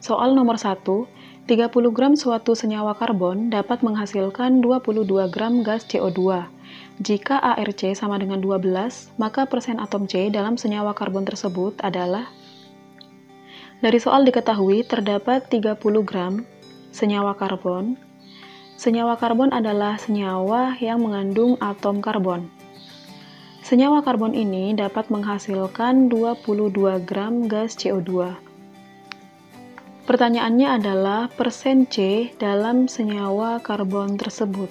Soal nomor 1, 30 gram suatu senyawa karbon dapat menghasilkan 22 gram gas CO2. Jika ARC sama dengan 12, maka persen atom C dalam senyawa karbon tersebut adalah. Dari soal diketahui terdapat 30 gram senyawa karbon. Senyawa karbon adalah senyawa yang mengandung atom karbon. Senyawa karbon ini dapat menghasilkan 22 gram gas CO2. Pertanyaannya adalah persen C dalam senyawa karbon tersebut.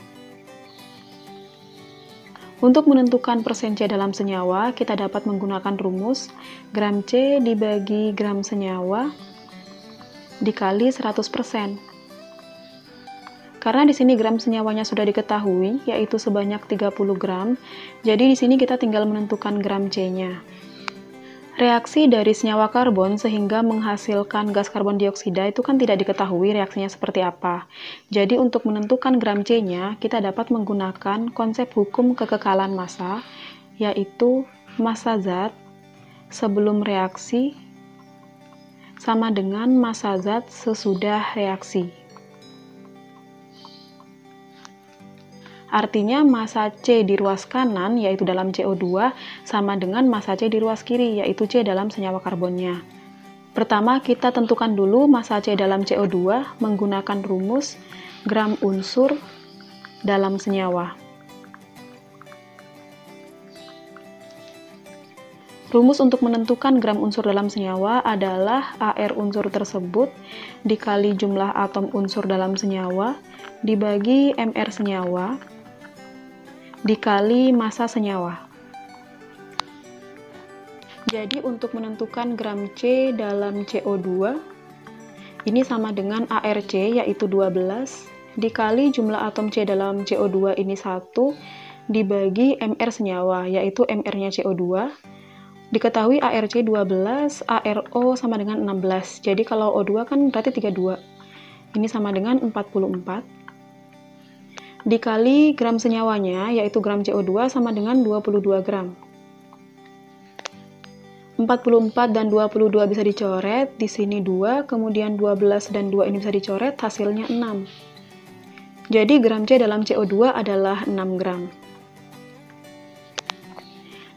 Untuk menentukan persen C dalam senyawa, kita dapat menggunakan rumus gram C dibagi gram senyawa dikali 100%. Karena di sini gram senyawanya sudah diketahui, yaitu sebanyak 30 gram, jadi di sini kita tinggal menentukan gram C-nya. Reaksi dari senyawa karbon sehingga menghasilkan gas karbon dioksida itu kan tidak diketahui reaksinya seperti apa. Jadi untuk menentukan gram C-nya, kita dapat menggunakan konsep hukum kekekalan massa, yaitu massa zat sebelum reaksi sama dengan massa zat sesudah reaksi. Artinya massa C di ruas kanan, yaitu dalam CO2, sama dengan massa C di ruas kiri, yaitu C dalam senyawa karbonnya. Pertama, kita tentukan dulu massa C dalam CO2 menggunakan rumus gram unsur dalam senyawa. Rumus untuk menentukan gram unsur dalam senyawa adalah AR unsur tersebut dikali jumlah atom unsur dalam senyawa dibagi MR senyawa dikali massa senyawa. Jadi untuk menentukan gram C dalam CO2 ini sama dengan ARC yaitu 12 dikali jumlah atom C dalam CO2 ini 1 dibagi MR senyawa yaitu MR-nya CO2. Diketahui ARC 12, ARO sama dengan 16. Jadi kalau O2 kan berarti 32. Ini sama dengan 44. Dikali gram senyawanya, yaitu gram CO2 sama dengan 22 gram. 44 dan 22 bisa dicoret, di sini 2, kemudian 12 dan 2 ini bisa dicoret, hasilnya 6. Jadi gram C dalam CO2 adalah 6 gram.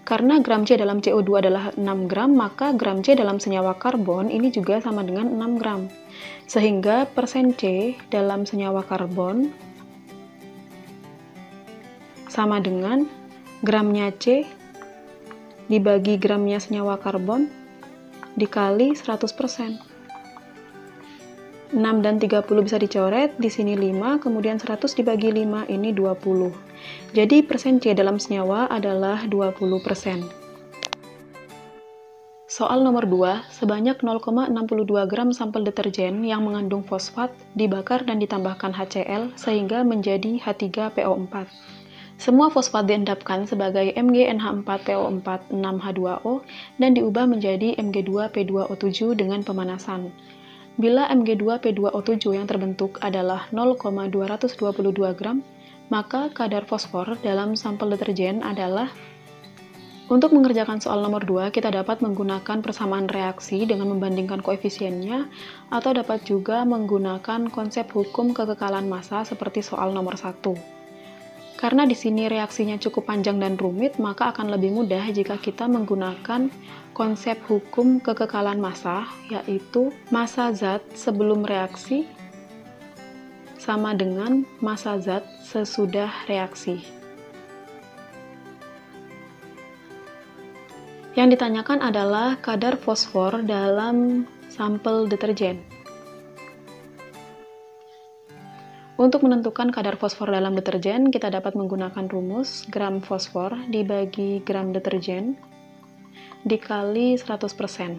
Karena gram C dalam CO2 adalah 6 gram, maka gram C dalam senyawa karbon ini juga sama dengan 6 gram. Sehingga persen C dalam senyawa karbon sama dengan gramnya C dibagi gramnya senyawa karbon dikali 100%. 6 dan 30 bisa dicoret, di sini 5, kemudian 100 dibagi 5, ini 20. Jadi persen C dalam senyawa adalah 20%. Soal nomor 2, sebanyak 0,62 gram sampel deterjen yang mengandung fosfat dibakar dan ditambahkan HCl sehingga menjadi H3PO4. Semua fosfat diendapkan sebagai MgNH4PO4 6H2O dan diubah menjadi Mg2P2O7 dengan pemanasan. Bila Mg2P2O7 yang terbentuk adalah 0,222 gram, maka kadar fosfor dalam sampel deterjen adalah. Untuk mengerjakan soal nomor 2, kita dapat menggunakan persamaan reaksi dengan membandingkan koefisiennya, atau dapat juga menggunakan konsep hukum kekekalan massa seperti soal nomor 1. Karena di sini reaksinya cukup panjang dan rumit, maka akan lebih mudah jika kita menggunakan konsep hukum kekekalan massa, yaitu massa zat sebelum reaksi sama dengan massa zat sesudah reaksi. Yang ditanyakan adalah kadar fosfor dalam sampel deterjen. Untuk menentukan kadar fosfor dalam deterjen, kita dapat menggunakan rumus gram fosfor dibagi gram deterjen dikali 100%.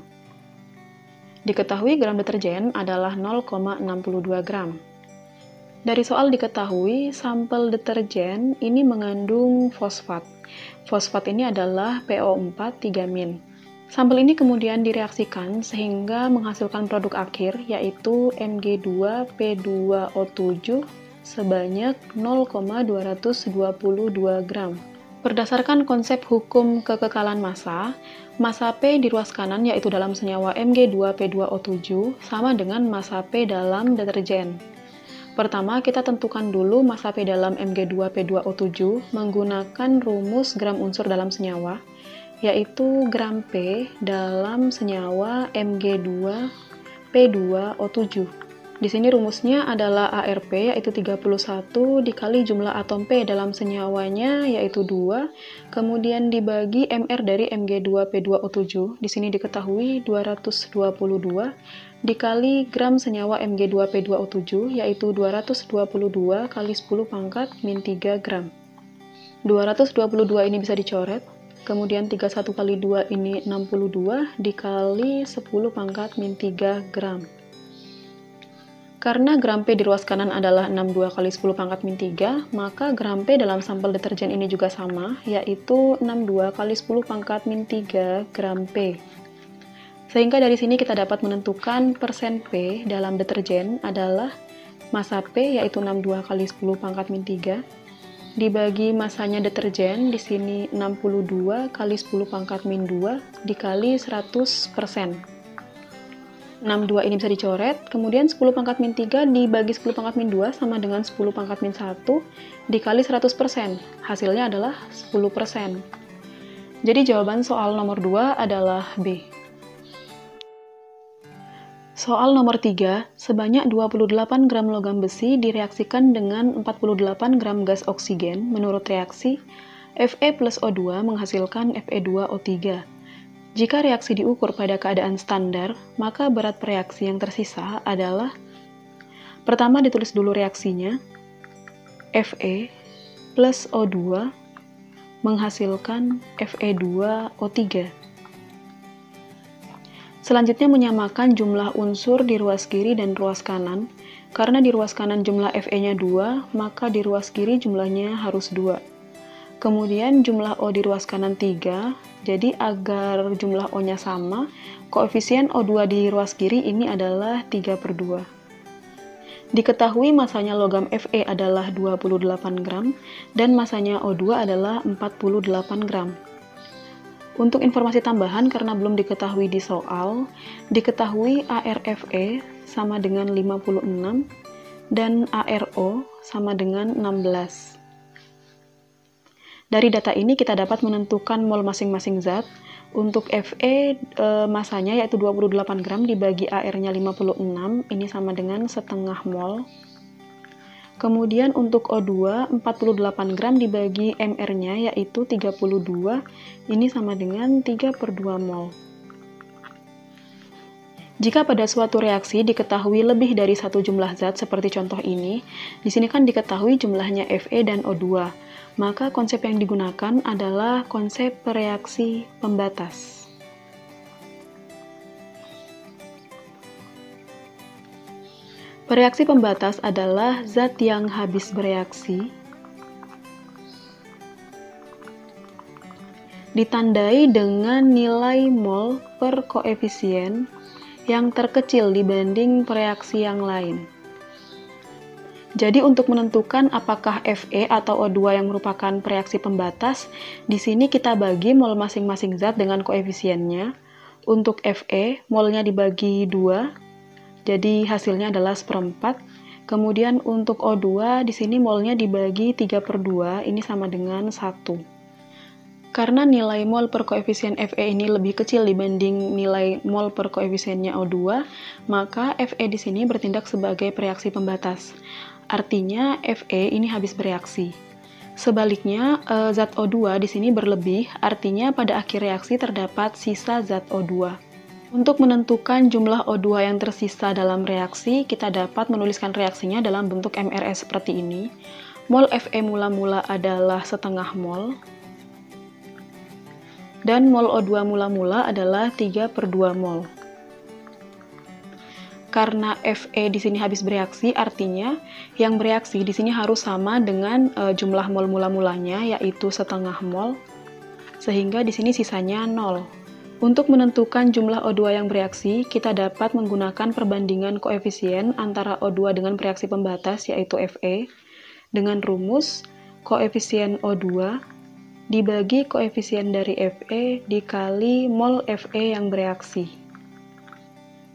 Diketahui gram deterjen adalah 0,62 gram. Dari soal diketahui, sampel deterjen ini mengandung fosfat. Fosfat ini adalah PO4 3-min. Sampel ini kemudian direaksikan sehingga menghasilkan produk akhir yaitu Mg2P2O7 sebanyak 0,222 gram. Berdasarkan konsep hukum kekekalan massa, massa P di ruas kanan yaitu dalam senyawa Mg2P2O7 sama dengan massa P dalam deterjen. Pertama, kita tentukan dulu massa P dalam Mg2P2O7 menggunakan rumus gram unsur dalam senyawa, yaitu gram P dalam senyawa Mg2P2O7. Di sini rumusnya adalah ARP yaitu 31 dikali jumlah atom P dalam senyawanya yaitu 2, kemudian dibagi MR dari Mg2P2O7. Di sini diketahui 222 dikali gram senyawa Mg2P2O7 yaitu 222 kali 10 pangkat min 3 gram. 222 ini bisa dicoret, kemudian 31 kali 2 ini 62 dikali 10 pangkat min 3 gram. Karena gram P di ruas kanan adalah 62 kali 10 pangkat min 3, maka gram P dalam sampel deterjen ini juga sama, yaitu 62 kali 10 pangkat min 3 gram P. Sehingga dari sini kita dapat menentukan persen P dalam deterjen adalah massa P yaitu 62 kali 10 pangkat min 3, dibagi masanya deterjen, di sini 62 kali 10 pangkat min 2 dikali 100%. 62 ini bisa dicoret, kemudian 10 pangkat min 3 dibagi 10 pangkat min 2 sama dengan 10 pangkat min 1 dikali 100%. Hasilnya adalah 10%. Jadi jawaban soal nomor 2 adalah B. Soal nomor 3, sebanyak 28 gram logam besi direaksikan dengan 48 gram gas oksigen menurut reaksi Fe plus O2 menghasilkan Fe2O3. Jika reaksi diukur pada keadaan standar, maka berat reaksi yang tersisa adalah, pertama ditulis dulu reaksinya, Fe plus O2 menghasilkan Fe2O3. Selanjutnya menyamakan jumlah unsur di ruas kiri dan ruas kanan. Karena di ruas kanan jumlah Fe-nya 2, maka di ruas kiri jumlahnya harus 2. Kemudian jumlah O di ruas kanan 3, jadi agar jumlah O-nya sama, koefisien O2 di ruas kiri ini adalah 3/2. Diketahui masanya logam Fe adalah 28 gram, dan masanya O2 adalah 48 gram. Untuk informasi tambahan, karena belum diketahui di soal, diketahui ARFe sama dengan 56, dan ARO sama dengan 16. Dari data ini kita dapat menentukan mol masing-masing zat. Untuk Fe masanya yaitu 28 gram dibagi AR-nya 56, ini sama dengan setengah mol. Kemudian untuk O2 48 gram dibagi MR-nya yaitu 32, ini sama dengan 3/2 mol. Jika pada suatu reaksi diketahui lebih dari satu jumlah zat seperti contoh ini, di sini kan diketahui jumlahnya Fe dan O2. Maka konsep yang digunakan adalah konsep reaksi pembatas. Reaksi pembatas adalah zat yang habis bereaksi ditandai dengan nilai mol per koefisien yang terkecil dibanding reaksi yang lain. Jadi untuk menentukan apakah Fe atau O2 yang merupakan reaksi pembatas, di sini kita bagi mol masing-masing zat dengan koefisiennya. Untuk Fe, molnya dibagi 2, jadi hasilnya adalah 1/4. Kemudian untuk O2, di sini molnya dibagi 3/2, ini sama dengan 1. Karena nilai mol per koefisien Fe ini lebih kecil dibanding nilai mol per koefisiennya O2, maka Fe di sini bertindak sebagai reaksi pembatas. Artinya Fe ini habis bereaksi. Sebaliknya, zat O2 di sini berlebih, artinya pada akhir reaksi terdapat sisa zat O2. Untuk menentukan jumlah O2 yang tersisa dalam reaksi, kita dapat menuliskan reaksinya dalam bentuk MRS seperti ini. Mol Fe mula-mula adalah setengah mol, dan mol O2 mula-mula adalah 3/2 mol. Karena Fe di sini habis bereaksi, artinya yang bereaksi di sini harus sama dengan jumlah mol mula-mulanya, yaitu setengah mol, sehingga di sini sisanya 0. Untuk menentukan jumlah O2 yang bereaksi, kita dapat menggunakan perbandingan koefisien antara O2 dengan reaksi pembatas, yaitu Fe, dengan rumus koefisien O2 dibagi koefisien dari Fe dikali mol Fe yang bereaksi.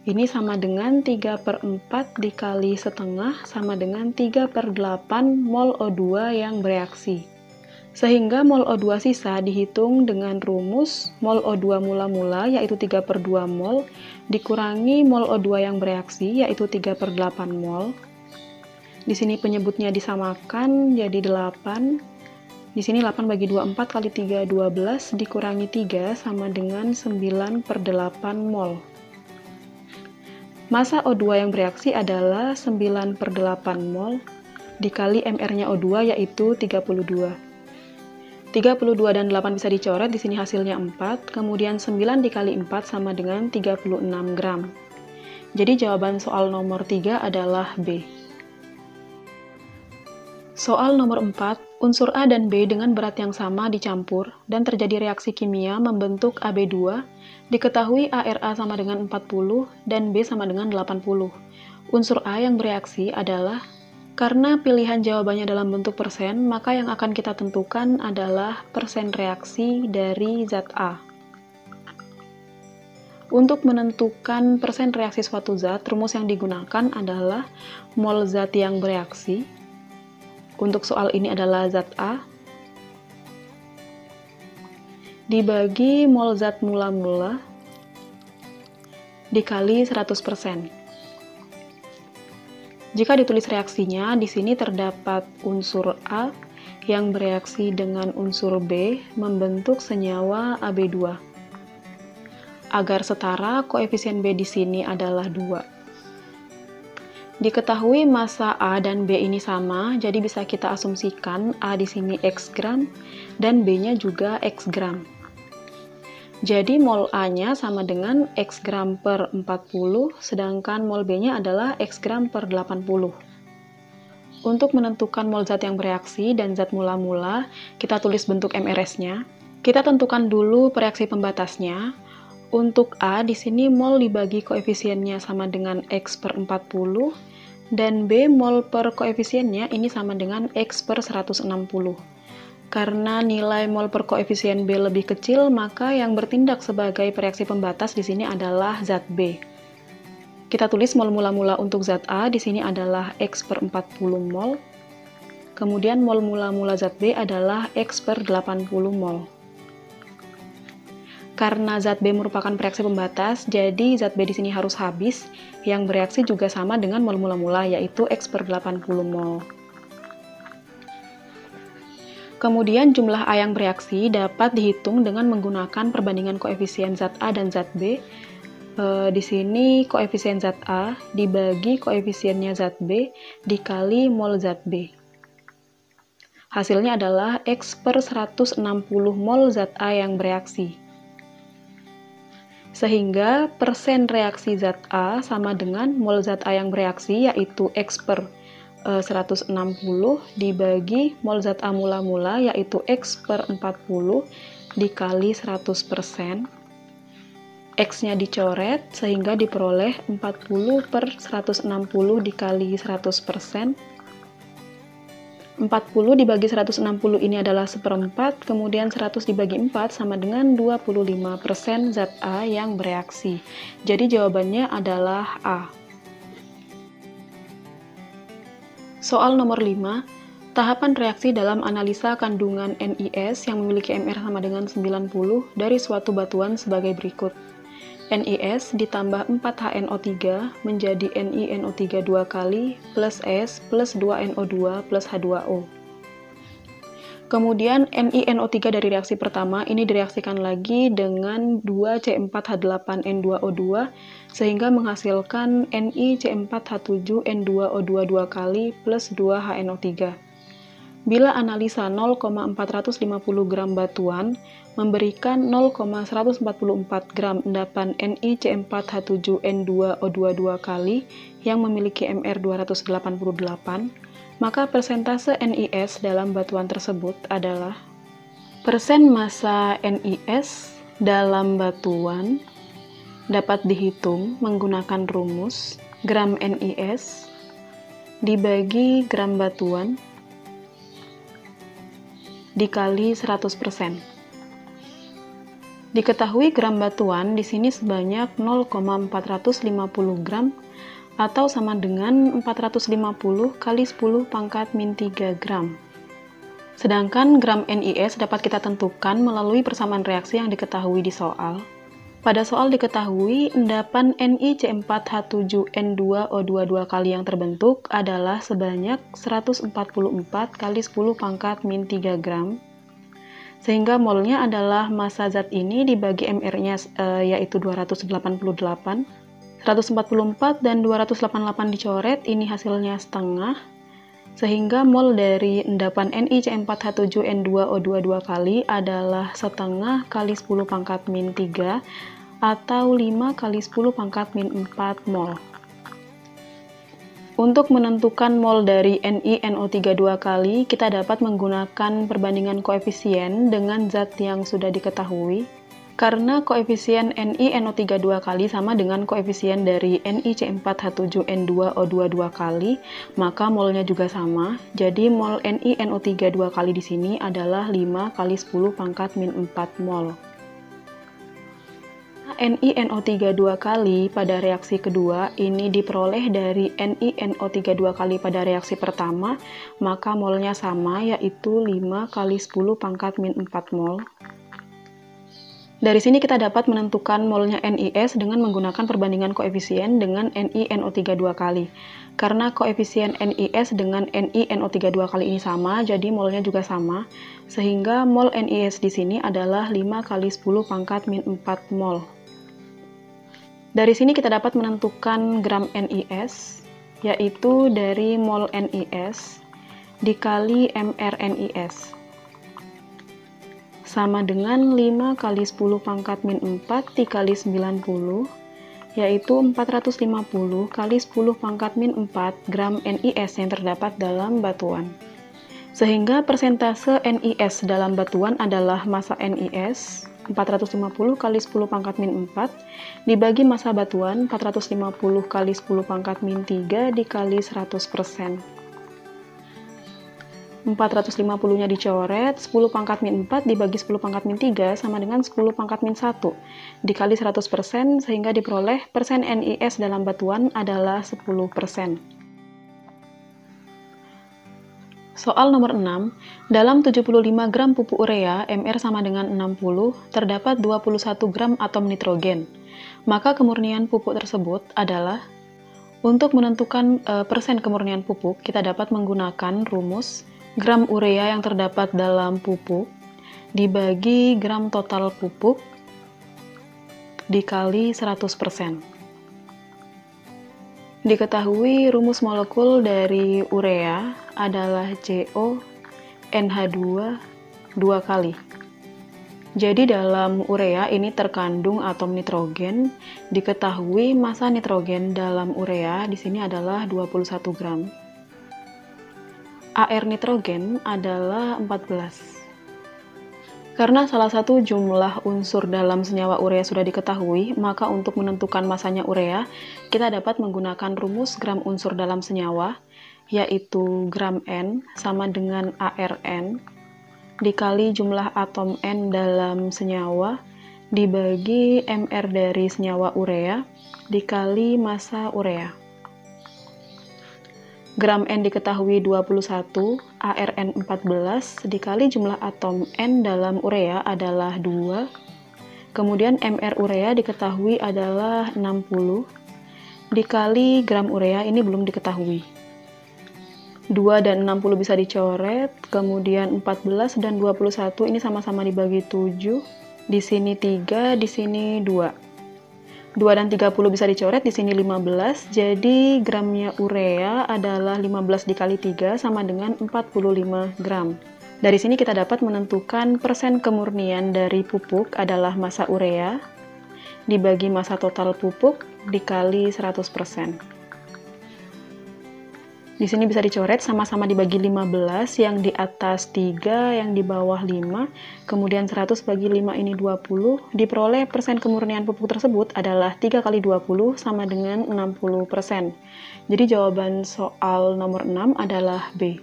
Ini sama dengan 3/4 dikali setengah sama dengan 3/8 mol O2 yang bereaksi. Sehingga mol O2 sisa dihitung dengan rumus mol O2 mula-mula yaitu 3/2 mol dikurangi mol O2 yang bereaksi yaitu 3/8 mol. Di sini penyebutnya disamakan jadi 8. Di sini 8 bagi 2, 4 kali 3, 12 dikurangi 3 sama dengan 9/8 mol. Massa O2 yang bereaksi adalah 9/8 mol dikali mR-nya O2 yaitu 32. 32 dan 8 bisa dicoret, di sini hasilnya 4, kemudian 9 dikali 4 sama dengan 36 gram. Jadi jawaban soal nomor 3 adalah B. Soal nomor 4, unsur A dan B dengan berat yang sama dicampur dan terjadi reaksi kimia membentuk AB2, diketahui ARA sama dengan 40 dan B sama dengan 80. Unsur A yang bereaksi adalah, karena pilihan jawabannya dalam bentuk persen, maka yang akan kita tentukan adalah persen reaksi dari zat A. Untuk menentukan persen reaksi suatu zat, rumus yang digunakan adalah mol zat yang bereaksi. Untuk soal ini adalah zat A dibagi mol zat mula-mula dikali 100%. Jika ditulis reaksinya, di sini terdapat unsur A yang bereaksi dengan unsur B membentuk senyawa AB2. Agar setara, koefisien B di sini adalah 2. Diketahui massa A dan B ini sama, jadi bisa kita asumsikan A di sini X gram dan B-nya juga X gram. Jadi mol A-nya sama dengan X gram per 40, sedangkan mol B-nya adalah X gram per 80. Untuk menentukan mol zat yang bereaksi dan zat mula-mula, kita tulis bentuk MRS-nya. Kita tentukan dulu reaksi pembatasnya. Untuk A, di sini mol dibagi koefisiennya sama dengan X per 40, dan B mol per koefisiennya ini sama dengan X per 160. Karena nilai mol per koefisien B lebih kecil, maka yang bertindak sebagai reaksi pembatas di sini adalah zat B. Kita tulis mol mula-mula untuk zat A, di sini adalah X per 40 mol. Kemudian mol mula-mula zat B adalah X per 80 mol. Karena zat B merupakan reaksi pembatas, jadi zat B di sini harus habis. Yang bereaksi juga sama dengan mol mula-mula, yaitu X per 80 mol. Kemudian jumlah A yang bereaksi dapat dihitung dengan menggunakan perbandingan koefisien zat A dan zat B. Di sini koefisien zat A dibagi koefisiennya zat B dikali mol zat B. Hasilnya adalah X per 160 mol zat A yang bereaksi. Sehingga persen reaksi zat A sama dengan mol zat A yang bereaksi, yaitu X per 160 dibagi mol zat A mula-mula, yaitu X per 40 dikali 100%. X-nya dicoret sehingga diperoleh 40 per 160 dikali 100%. 40 dibagi 160 ini adalah 1/4, kemudian 100 dibagi 4 sama dengan 25% zat A yang bereaksi. Jadi jawabannya adalah A. Soal nomor 5, tahapan reaksi dalam analisa kandungan NiS yang memiliki MR sama dengan 90 dari suatu batuan sebagai berikut. NiS ditambah 4HNO3 menjadi NiNO3 2 kali plus S plus 2NO2 plus H2O. Kemudian NiNO3 dari reaksi pertama ini direaksikan lagi dengan 2C4H8N2O2 sehingga menghasilkan NiC4H7N2O2 2 kali plus 2HNO3. Bila analisa 0,450 gram batuan memberikan 0,144 gram endapan NiC4H7N2O2 2 kali yang memiliki MR 288, maka persentase NiS dalam batuan tersebut adalah persen massa NiS dalam batuan dapat dihitung menggunakan rumus gram NiS dibagi gram batuan dikali 100%. Diketahui gram batuan di sini sebanyak 0,450 gram atau sama dengan 450 kali 10 pangkat min 3 gram. Sedangkan gram NiS dapat kita tentukan melalui persamaan reaksi yang diketahui di soal. Pada soal diketahui endapan NiC4H7N2O2 dua kali yang terbentuk adalah sebanyak 144 kali 10 pangkat min 3 gram. Sehingga molnya adalah massa zat ini dibagi MR-nya yaitu 288. 144 dan 288 dicoret, ini hasilnya setengah. Sehingga mol dari endapan NiC4H7N2O2 dua kali adalah setengah kali 10 pangkat min 3 atau 5 kali 10 pangkat min 4 mol. Untuk menentukan mol dari NiNO3 dua kali, kita dapat menggunakan perbandingan koefisien dengan zat yang sudah diketahui. Karena koefisien NiNO3 dua kali sama dengan koefisien dari NiC4H7N2O2 dua kali, maka molnya juga sama. Jadi mol NiNO3 dua kali di sini adalah 5 kali 10 pangkat min 4 mol. NiNO3 dua kali pada reaksi kedua ini diperoleh dari NiNO3 dua kali pada reaksi pertama, maka molnya sama, yaitu 5 kali 10 pangkat min 4 mol. Dari sini kita dapat menentukan molnya NiS dengan menggunakan perbandingan koefisien dengan NiNO3 dua kali. Karena koefisien NiS dengan NiNO3 dua kali ini sama, jadi molnya juga sama, sehingga mol NiS di sini adalah 5 kali 10 pangkat min 4 mol. Dari sini kita dapat menentukan gram NiS, yaitu dari mol NiS dikali mR NiS. Sama dengan 5 kali 10 pangkat min 4 dikali 90, yaitu 450 kali 10 pangkat min 4 gram NiS yang terdapat dalam batuan. Sehingga persentase NiS dalam batuan adalah massa NiS, 450 kali 10 pangkat min 4, dibagi massa batuan 450 kali 10 pangkat min 3 dikali 100%. 450-nya dicoret, 10 pangkat min 4 dibagi 10 pangkat min 3 sama dengan 10 pangkat min 1 dikali 100%, sehingga diperoleh persen NiS dalam batuan adalah 10%. Soal nomor 6, dalam 75 gram pupuk urea, MR sama dengan 60, terdapat 21 gram atom nitrogen. Maka kemurnian pupuk tersebut adalah, untuk menentukan persen kemurnian pupuk, kita dapat menggunakan rumus gram urea yang terdapat dalam pupuk dibagi gram total pupuk dikali 100%. Diketahui rumus molekul dari urea adalah CONH2 dua kali. Jadi dalam urea ini terkandung atom nitrogen. Diketahui massa nitrogen dalam urea di sini adalah 21 gram. Ar nitrogen adalah 14. Karena salah satu jumlah unsur dalam senyawa urea sudah diketahui, maka untuk menentukan masanya urea, kita dapat menggunakan rumus gram unsur dalam senyawa, yaitu gram N sama dengan ARN dikali jumlah atom N dalam senyawa dibagi MR dari senyawa urea dikali massa urea. Gram N diketahui 21, ARN 14, dikali jumlah atom N dalam urea adalah 2, kemudian MR urea diketahui adalah 60, dikali gram urea ini belum diketahui. 2 dan 60 bisa dicoret, kemudian 14 dan 21 ini sama-sama dibagi 7, di sini 3, di sini 2. 2 dan 30 bisa dicoret, di sini 15, jadi gramnya urea adalah 15 dikali 3 sama dengan 45 gram. Dari sini kita dapat menentukan persen kemurnian dari pupuk adalah massa urea dibagi massa total pupuk dikali 100%. Di sini bisa dicoret, sama-sama dibagi 15, yang di atas 3, yang di bawah 5, kemudian 100 bagi 5 ini 20, diperoleh persen kemurnian pupuk tersebut adalah 3 kali 20 sama dengan 60%. Jadi jawaban soal nomor 6 adalah B.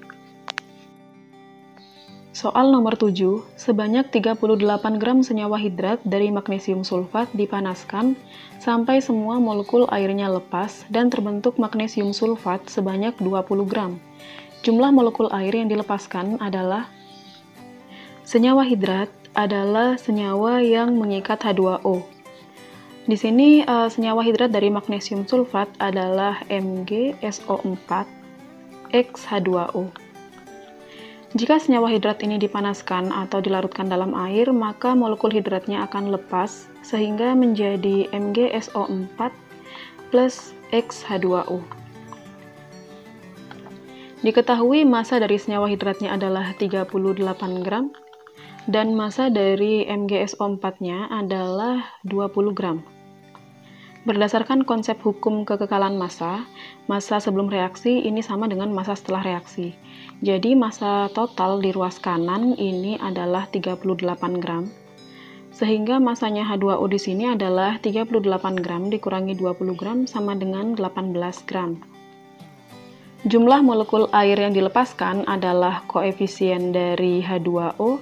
Soal nomor 7, sebanyak 38 gram senyawa hidrat dari magnesium sulfat dipanaskan sampai semua molekul airnya lepas dan terbentuk magnesium sulfat sebanyak 20 gram. Jumlah molekul air yang dilepaskan adalah senyawa hidrat adalah senyawa yang mengikat H2O. Di sini senyawa hidrat dari magnesium sulfat adalah MgSO4 X H2O. Jika senyawa hidrat ini dipanaskan atau dilarutkan dalam air, maka molekul hidratnya akan lepas sehingga menjadi MgSO4 plus X H2O. Diketahui massa dari senyawa hidratnya adalah 38 gram dan massa dari MgSO4-nya adalah 20 gram. Berdasarkan konsep hukum kekekalan massa, massa sebelum reaksi ini sama dengan massa setelah reaksi. Jadi massa total di ruas kanan ini adalah 38 gram. Sehingga massanya H2O di sini adalah 38 gram dikurangi 20 gram sama dengan 18 gram. Jumlah molekul air yang dilepaskan adalah koefisien dari H2O,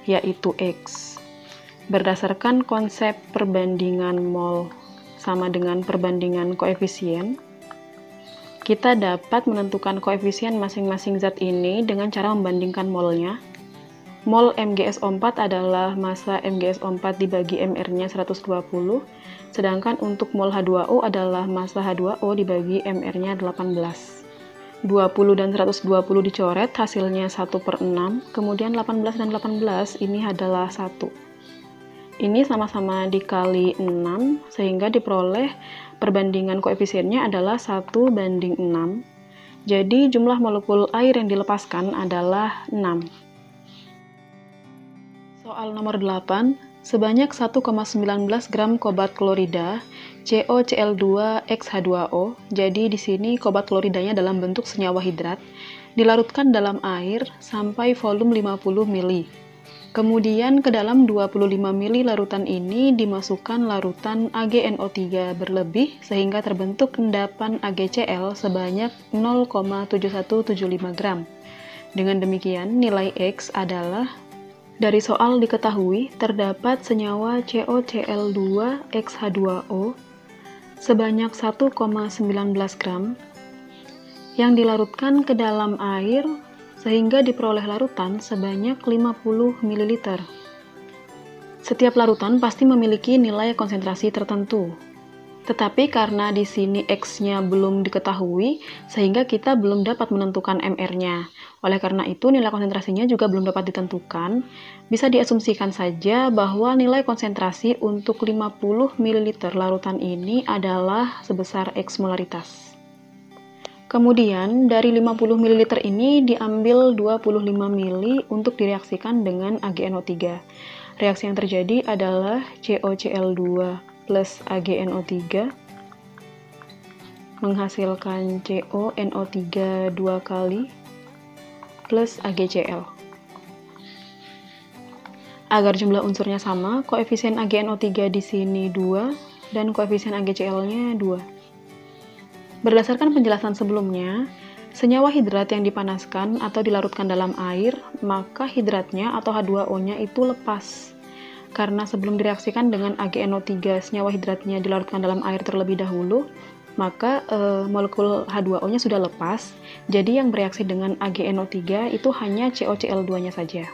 yaitu X. Berdasarkan konsep perbandingan mol sama dengan perbandingan koefisien, kita dapat menentukan koefisien masing-masing zat ini dengan cara membandingkan molnya. Mol MgSO4 adalah massa MgSO4 dibagi MR-nya 120, sedangkan untuk mol H2O adalah massa H2O dibagi MR-nya 18. 20 dan 120 dicoret, hasilnya 1/6, kemudian 18 dan 18 ini adalah 1. Ini sama-sama dikali 6, sehingga diperoleh perbandingan koefisiennya adalah 1:6. Jadi jumlah molekul air yang dilepaskan adalah 6. Soal nomor 8, sebanyak 1,19 gram kobat klorida COCl2XH2O, jadi di sini kobat kloridanya dalam bentuk senyawa hidrat, dilarutkan dalam air sampai volume 50 ml. Kemudian ke dalam 25 ml larutan ini dimasukkan larutan AgNO3 berlebih sehingga terbentuk endapan AgCl sebanyak 0,7175 gram. Dengan demikian, nilai X adalah, dari soal diketahui terdapat senyawa COCl2XH2O sebanyak 1,19 gram yang dilarutkan ke dalam air sehingga diperoleh larutan sebanyak 50 ml. Setiap larutan pasti memiliki nilai konsentrasi tertentu. Tetapi karena di sini X-nya belum diketahui, sehingga kita belum dapat menentukan MR-nya. Oleh karena itu, nilai konsentrasinya juga belum dapat ditentukan. Bisa diasumsikan saja bahwa nilai konsentrasi untuk 50 ml larutan ini adalah sebesar X molaritas. Kemudian, dari 50 ml ini diambil 25 ml untuk direaksikan dengan AgNO3. Reaksi yang terjadi adalah COCl2 plus AgNO3 menghasilkan CONO3 dua kali plus AgCl. Agar jumlah unsurnya sama, koefisien AgNO3 di sini 2 dan koefisien AgCl-nya 2. Berdasarkan penjelasan sebelumnya, senyawa hidrat yang dipanaskan atau dilarutkan dalam air, maka hidratnya atau H2O-nya itu lepas. Karena sebelum direaksikan dengan AgNO3, senyawa hidratnya dilarutkan dalam air terlebih dahulu, maka molekul H2O-nya sudah lepas, jadi yang bereaksi dengan AgNO3 itu hanya COCl2-nya saja.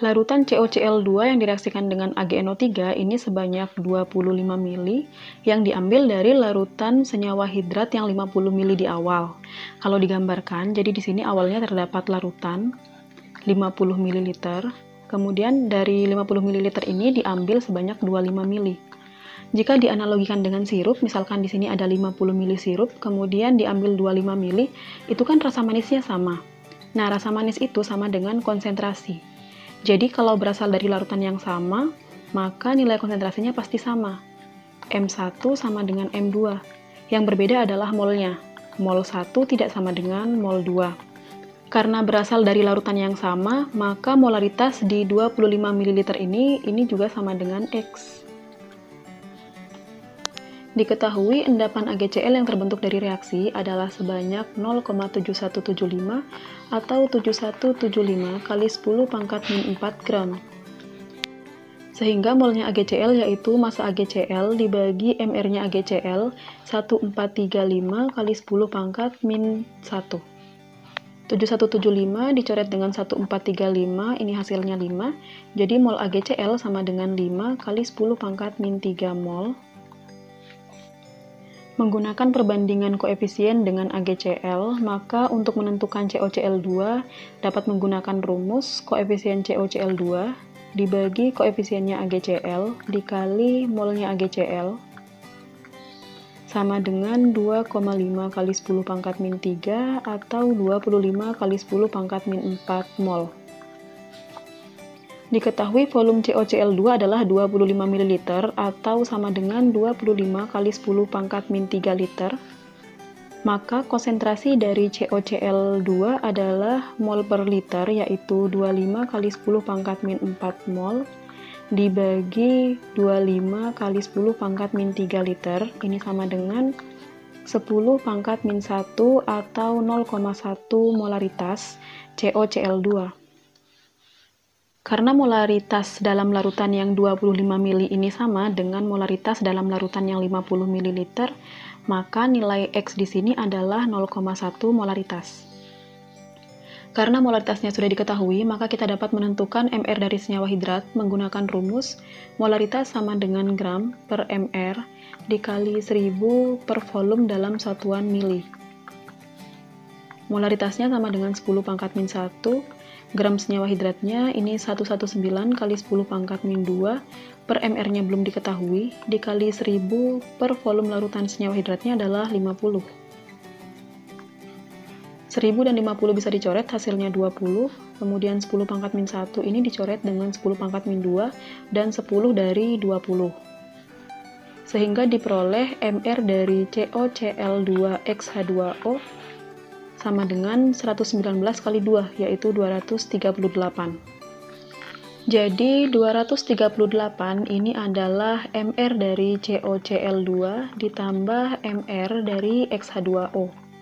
Larutan COCl2 yang direaksikan dengan AgNO3 ini sebanyak 25 ml yang diambil dari larutan senyawa hidrat yang 50 ml di awal. Kalau digambarkan, jadi di sini awalnya terdapat larutan 50 ml, kemudian dari 50 ml ini diambil sebanyak 25 ml. Jika dianalogikan dengan sirup, misalkan di sini ada 50 ml sirup, kemudian diambil 25 ml, itu kan rasa manisnya sama. Nah, rasa manis itu sama dengan konsentrasi. Jadi kalau berasal dari larutan yang sama, maka nilai konsentrasinya pasti sama. M1 sama dengan M2. Yang berbeda adalah molnya. Mol 1 tidak sama dengan mol 2. Karena berasal dari larutan yang sama, maka molaritas di 25 ml ini juga sama dengan X. Diketahui endapan AgCl yang terbentuk dari reaksi adalah sebanyak 0,7175 atau 7175 kali 10 pangkat min 4 gram. Sehingga molnya AgCl yaitu massa AgCl dibagi mR-nya AgCl 1435 kali 10 pangkat min 1. 7175 dicoret dengan 1435, ini hasilnya 5. Jadi mol AgCl sama dengan 5 kali 10 pangkat min 3 mol. Menggunakan perbandingan koefisien dengan AgCl, maka untuk menentukan COCl2 dapat menggunakan rumus koefisien COCl2 dibagi koefisiennya AgCl dikali molnya AgCl sama dengan 2,5 kali 10 pangkat min 3 atau 25 kali 10 pangkat min 4 mol. Diketahui volume COCl2 adalah 25 ml atau sama dengan 25 kali 10 pangkat min 3 liter. Maka konsentrasi dari COCl2 adalah mol per liter, yaitu 25 kali 10 pangkat min 4 mol dibagi 25 kali 10 pangkat min 3 liter, ini sama dengan 10 pangkat min 1 atau 0,1 molaritas COCl2. Karena molaritas dalam larutan yang 25 ml ini sama dengan molaritas dalam larutan yang 50 ml, maka nilai X di sini adalah 0,1 molaritas. Karena molaritasnya sudah diketahui, maka kita dapat menentukan mR dari senyawa hidrat menggunakan rumus molaritas sama dengan gram per mR dikali 1000 per volume dalam satuan mili. Molaritasnya sama dengan 10 pangkat min 1, gram senyawa hidratnya ini 119 kali 10 pangkat min 2 per mR-nya belum diketahui, dikali 1000 per volume larutan senyawa hidratnya adalah 50. 1000 dan 50 bisa dicoret, hasilnya 20, kemudian 10 pangkat min 1 ini dicoret dengan 10 pangkat min 2, dan 10 dari 20. Sehingga diperoleh mR dari COCl2XH2O sama dengan 119 kali 2, yaitu 238. Jadi 238 ini adalah mR dari COCl2 ditambah mR dari XH2O.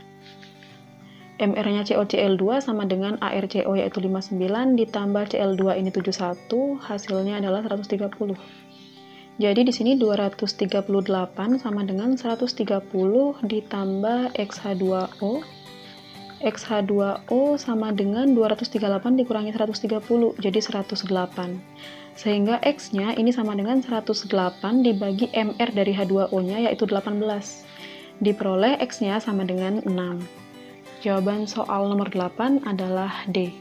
mR-nya COCl2 sama dengan ArCO yaitu 59 ditambah Cl2 ini 71, hasilnya adalah 130. Jadi di sini 238 sama dengan 130 ditambah XH2O. XH2O sama dengan 238 dikurangi 130, jadi 108. Sehingga X-nya ini sama dengan 108 dibagi mR dari H2O-nya yaitu 18. Diperoleh X-nya sama dengan 6. Jawaban soal nomor 8 adalah D.